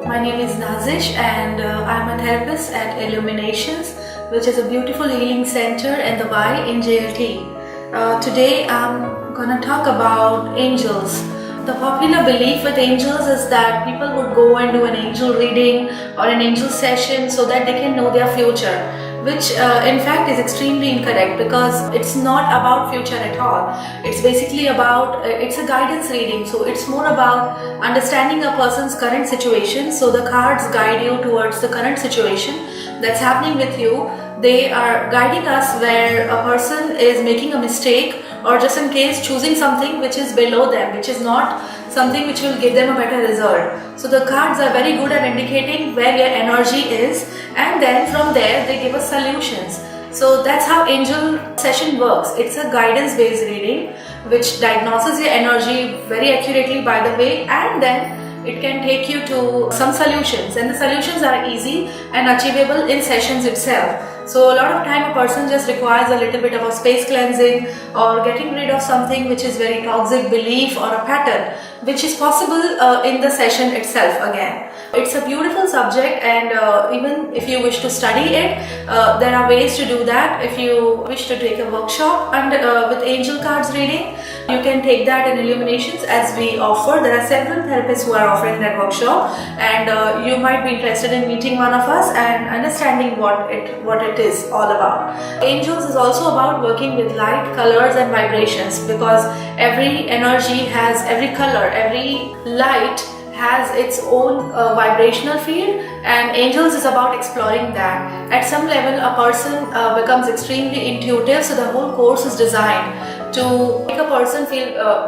My name is Nazish and I'm a therapist at Illuminations, which is a beautiful healing center in Dubai in JLT. Today I'm gonna talk about angels. The popular belief with angels is that people would go and do an angel reading or an angel session so that they can know their future, which in fact is extremely incorrect because it's not about future at all. It's basically about, it's a guidance reading, so it's more about understanding a person's current situation. So the cards guide you towards the current situation that's happening with you. They are guiding us where a person is making a mistake, or just in case choosing something which is below them, which is not something which will give them a better result. So the cards are very good at indicating where your energy is, and then from there they give us solutions. So that's how angel session works. It's a guidance based reading which diagnoses your energy very accurately, by the way, and then it can take you to some solutions, and the solutions are easy and achievable in sessions itself. So a lot of time a person just requires a little bit of a space cleansing or getting rid of something which is very toxic belief or a pattern, which is possible in the session itself again. It's a beautiful subject, and even if you wish to study it, there are ways to do that. If you wish to take a workshop and with angel cards reading, you can take that in Illuminations as we offer. There are several therapists who are offering that workshop, and you might be interested in meeting one of us and understanding what it is all about. Angels is also about working with light, colors and vibrations, because every energy has, every color, every light has its own vibrational field, and angels is about exploring that. At some level a person becomes extremely intuitive, so the whole course is designed to make a person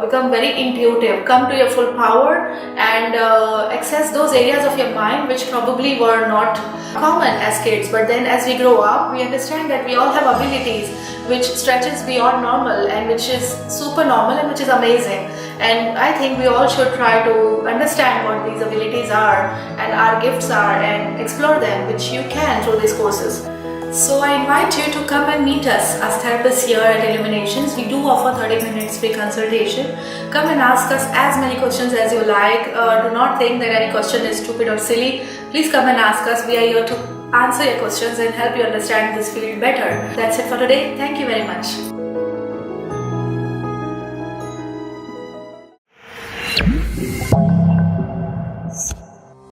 become very intuitive, come to your full power and access those areas of your mind which probably were not common as kids, but then as we grow up we understand that we all have abilities which stretches beyond normal and which is super normal and which is amazing. And I think we all should try to understand what these abilities are and our gifts are and explore them, which you can through these courses. So I invite you to come and meet us as therapists here at Illuminations. We do offer 30 minutes free consultation. Come and ask us as many questions as you like. Do not think that any question is stupid or silly. Please come and ask us. We are here to answer your questions and help you understand this field better. That's it for today. Thank you very much.